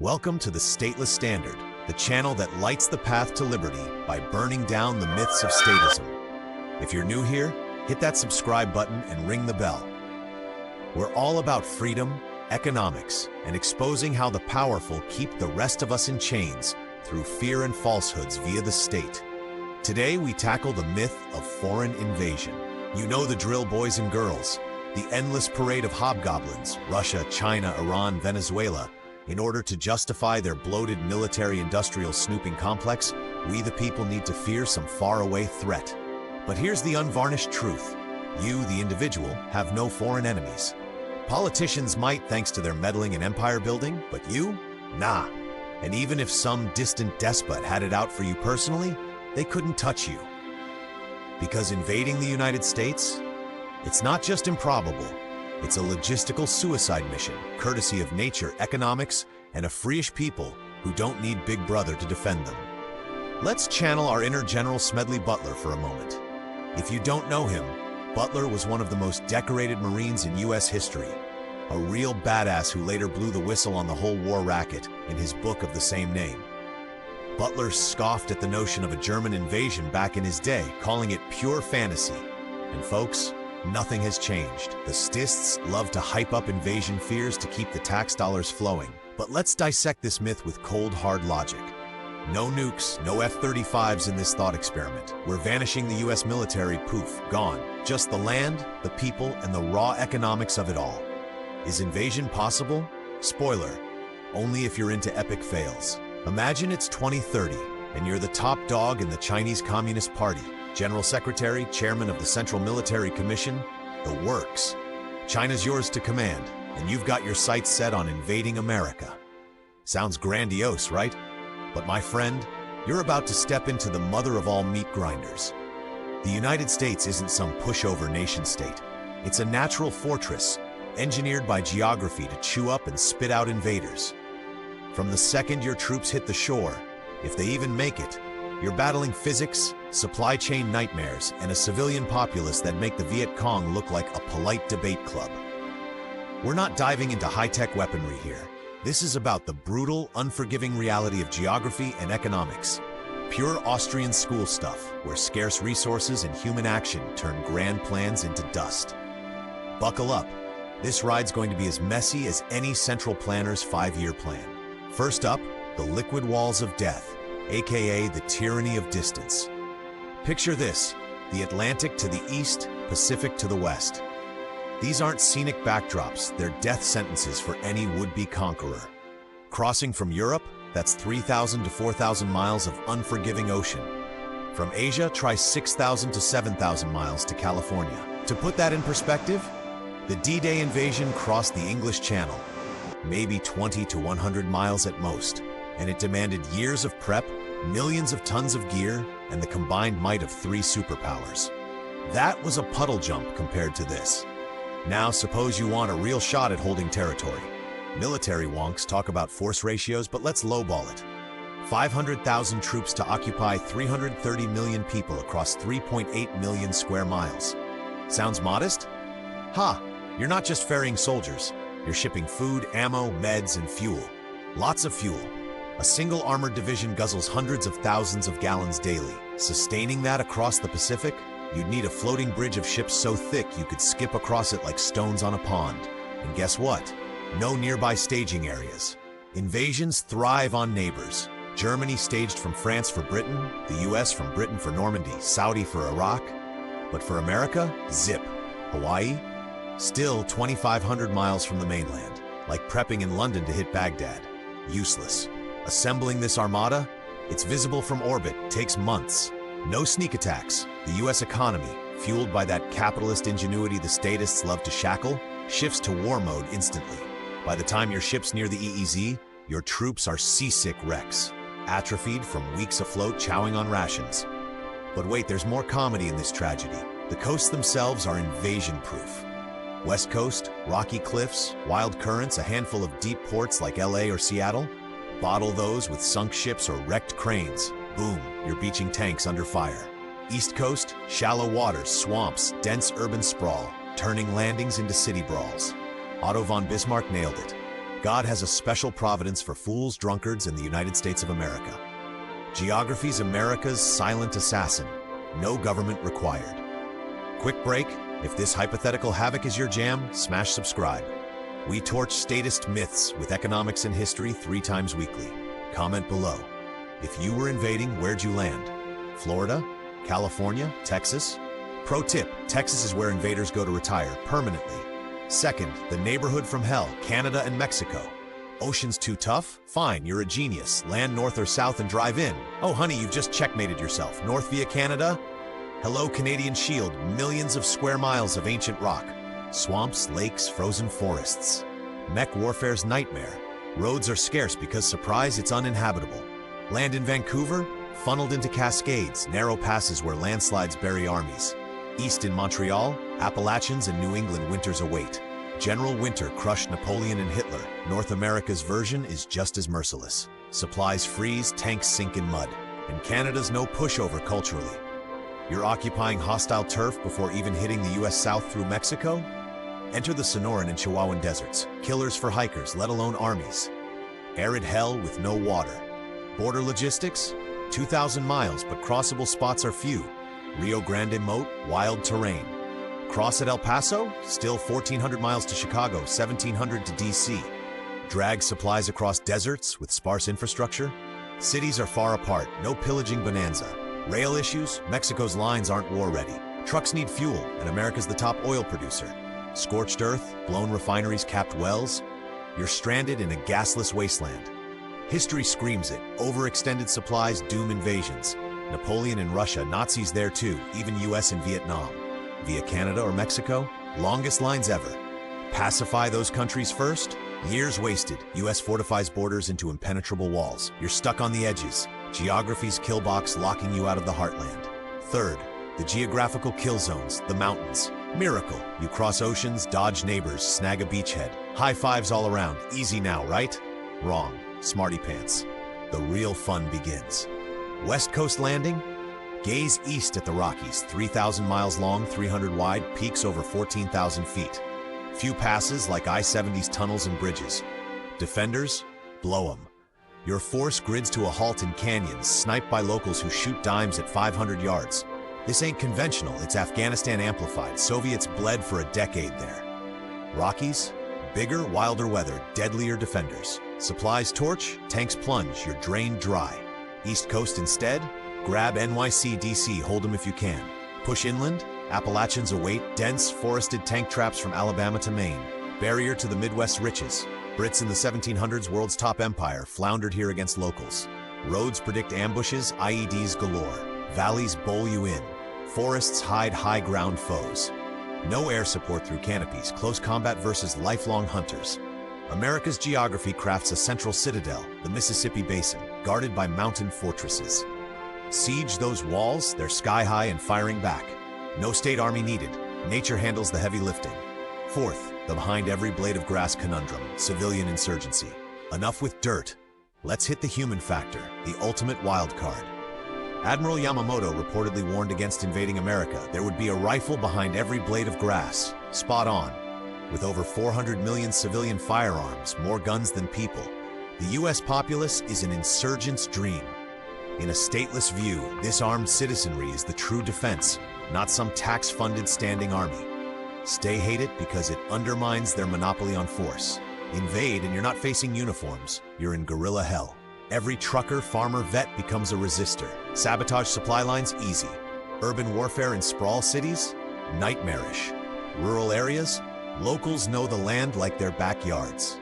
Welcome to the Stateless Standard, the channel that lights the path to liberty by burning down the myths of statism. If you're new here, hit that subscribe button and ring the bell. We're all about freedom, economics, and exposing how the powerful keep the rest of us in chains through fear and falsehoods via the state. Today we tackle the myth of foreign invasion. You know the drill, boys and girls. The endless parade of hobgoblins, Russia, China, Iran, Venezuela. In order to justify their bloated military-industrial snooping complex, we the people need to fear some faraway threat. But here's the unvarnished truth. You, the individual, have no foreign enemies. Politicians might, thanks to their meddling in empire building, but you? Nah. And even if some distant despot had it out for you personally, they couldn't touch you. Because invading the United States? It's not just improbable. It's a logistical suicide mission, courtesy of nature, economics, and a freeish people who don't need Big Brother to defend them. Let's channel our inner General Smedley Butler for a moment. If you don't know him, Butler was one of the most decorated Marines in U.S. history. A real badass who later blew the whistle on the whole war racket in his book of the same name. Butler scoffed at the notion of a German invasion back in his day, calling it pure fantasy. And folks, nothing has changed. The Statists love to hype up invasion fears to keep the tax dollars flowing. But let's dissect this myth with cold, hard logic. No nukes, no F-35s in this thought experiment. We're vanishing the US military, poof, gone. Just the land, the people, and the raw economics of it all. Is invasion possible? Spoiler, only if you're into epic fails. Imagine it's 2030, and you're the top dog in the Chinese Communist Party. General Secretary, Chairman of the Central Military Commission, the works. China's yours to command, and you've got your sights set on invading America. Sounds grandiose, right? But my friend, you're about to step into the mother of all meat grinders. The United States isn't some pushover nation-state. It's a natural fortress, engineered by geography to chew up and spit out invaders. From the second your troops hit the shore, if they even make it, you're battling physics, supply chain nightmares, and a civilian populace that make the Viet Cong look like a polite debate club. We're not diving into high-tech weaponry here. This is about the brutal, unforgiving reality of geography and economics. Pure Austrian school stuff, where scarce resources and human action turn grand plans into dust. Buckle up. This ride's going to be as messy as any central planner's 5-year plan. First up, the liquid walls of death, aka the tyranny of distance. Picture this, the Atlantic to the east, Pacific to the west. These aren't scenic backdrops, they're death sentences for any would-be conqueror. Crossing from Europe, that's 3,000 to 4,000 miles of unforgiving ocean. From Asia, try 6,000 to 7,000 miles to California. To put that in perspective, the D-Day invasion crossed the English Channel, maybe 20 to 100 miles at most, and it demanded years of prep, millions of tons of gear, and the combined might of 3 superpowers. That was a puddle jump compared to this. Now suppose you want a real shot at holding territory. Military wonks talk about force ratios, but let's lowball it. 500,000 troops to occupy 330 million people across 3.8 million square miles. Sounds modest? Ha! You're not just ferrying soldiers. You're shipping food, ammo, meds, and fuel. Lots of fuel. A single armored division guzzles hundreds of thousands of gallons daily. Sustaining that across the Pacific, you'd need a floating bridge of ships so thick you could skip across it like stones on a pond. And guess what? No nearby staging areas. Invasions thrive on neighbors. Germany staged from France for Britain, the US from Britain for Normandy, Saudi for Iraq. But for America, zip. Hawaii? Still 2,500 miles from the mainland, like prepping in London to hit Baghdad. Useless. Assembling this armada? It's visible from orbit, takes months. No sneak attacks. The US economy, fueled by that capitalist ingenuity the statists love to shackle, shifts to war mode instantly. By the time your ship's near the EEZ, your troops are seasick wrecks, atrophied from weeks afloat chowing on rations. But wait, there's more comedy in this tragedy. The coasts themselves are invasion-proof. West Coast, rocky cliffs, wild currents, a handful of deep ports like LA or Seattle. Bottle those with sunk ships or wrecked cranes. Boom, you're beaching tanks under fire. East Coast, shallow waters, swamps, dense urban sprawl, turning landings into city brawls. Otto von Bismarck nailed it. God has a special providence for fools, drunkards, and the United States of America. Geography's America's silent assassin. No government required. Quick break. If this hypothetical havoc is your jam, smash subscribe. We torch statist myths with economics and history 3 times weekly. Comment below. If you were invading, where'd you land? Florida? California? Texas? Pro tip, Texas is where invaders go to retire permanently. Second, the neighborhood from hell, Canada and Mexico. Ocean's too tough? Fine, you're a genius. Land north or south and drive in. Oh honey, you've just checkmated yourself. North via Canada? Hello Canadian Shield, millions of square miles of ancient rock. Swamps, lakes, frozen forests. Mech warfare's nightmare. Roads are scarce because, surprise, it's uninhabitable. Land in Vancouver? Funneled into cascades, narrow passes where landslides bury armies. East in Montreal, Appalachians and New England winters await. General Winter crushed Napoleon and Hitler. North America's version is just as merciless. Supplies freeze, tanks sink in mud. And Canada's no pushover culturally. You're occupying hostile turf before even hitting the US South through Mexico? Enter the Sonoran and Chihuahuan deserts. Killers for hikers, let alone armies. Arid hell with no water. Border logistics? 2,000 miles, but crossable spots are few. Rio Grande moat, wild terrain. Cross at El Paso? Still 1,400 miles to Chicago, 1,700 to DC. Drag supplies across deserts with sparse infrastructure? Cities are far apart, no pillaging bonanza. Rail issues? Mexico's lines aren't war-ready. Trucks need fuel, and America's the top oil producer. Scorched earth, blown refineries, capped wells? You're stranded in a gasless wasteland. History screams it. Overextended supplies doom invasions. Napoleon in Russia, Nazis there too, even US and Vietnam. Via Canada or Mexico? Longest lines ever. Pacify those countries first? Years wasted. US fortifies borders into impenetrable walls. You're stuck on the edges. Geography's kill box locking you out of the heartland. Third, the geographical kill zones, the mountains. Miracle. You cross oceans, dodge neighbors, snag a beachhead. High fives all around. Easy now, right? Wrong. Smarty pants. The real fun begins. West Coast landing? Gaze east at the Rockies, 3,000 miles long, 300 wide, peaks over 14,000 feet. Few passes like I-70's tunnels and bridges. Defenders? Blow 'em. Your force grids to a halt in canyons, sniped by locals who shoot dimes at 500 yards. This ain't conventional, it's Afghanistan amplified. Soviets bled for a decade there. Rockies? Bigger, wilder weather, deadlier defenders. Supplies torch, tanks plunge, you're drained dry. East Coast instead? Grab NYC, DC, hold 'em if you can. Push inland? Appalachians await, dense, forested tank traps from Alabama to Maine. Barrier to the Midwest's riches. Brits in the 1700s, world's top empire, floundered here against locals. Roads predict ambushes, IEDs galore. Valleys bowl you in. Forests hide high-ground foes. No air support through canopies, close combat versus lifelong hunters. America's geography crafts a central citadel, the Mississippi Basin, guarded by mountain fortresses. Siege those walls, they're sky-high and firing back. No state army needed. Nature handles the heavy lifting. Fourth, the behind every blade of grass conundrum, civilian insurgency. Enough with dirt. Let's hit the human factor, the ultimate wild card. Admiral Yamamoto reportedly warned against invading America. There would be a rifle behind every blade of grass. Spot on. With over 400 million civilian firearms, more guns than people, the US populace is an insurgent's dream. In a stateless view, this armed citizenry is the true defense, not some tax-funded standing army. Stay hate it because it undermines their monopoly on force. Invade and you're not facing uniforms, you're in guerrilla hell. Every trucker, farmer, vet becomes a resistor. Sabotage supply lines, easy. Urban warfare in sprawl cities? Nightmarish. Rural areas? Locals know the land like their backyards.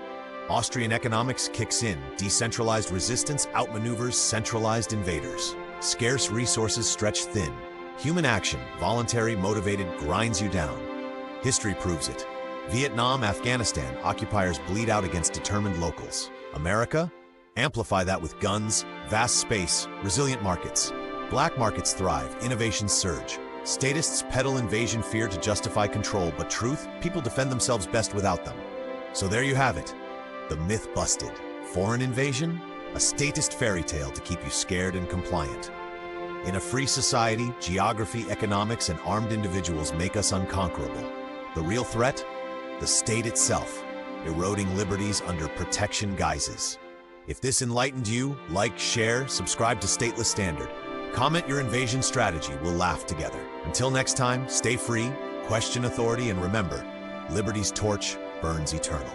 Austrian economics kicks in. Decentralized resistance outmaneuvers centralized invaders. Scarce resources stretch thin. Human action, voluntary, motivated, grinds you down. History proves it. Vietnam, Afghanistan, occupiers bleed out against determined locals. America? Amplify that with guns, vast space, resilient markets. Black markets thrive, innovations surge. Statists peddle invasion fear to justify control, but truth, people defend themselves best without them. So there you have it. The myth busted. Foreign invasion? A statist fairy tale to keep you scared and compliant. In a free society, geography, economics, and armed individuals make us unconquerable. The real threat? The state itself. eroding liberties under protection guises. If this enlightened you, like, share, subscribe to Stateless Standard. Comment your invasion strategy, we'll laugh together. Until next time, stay free, question authority, and remember, liberty's torch burns eternal.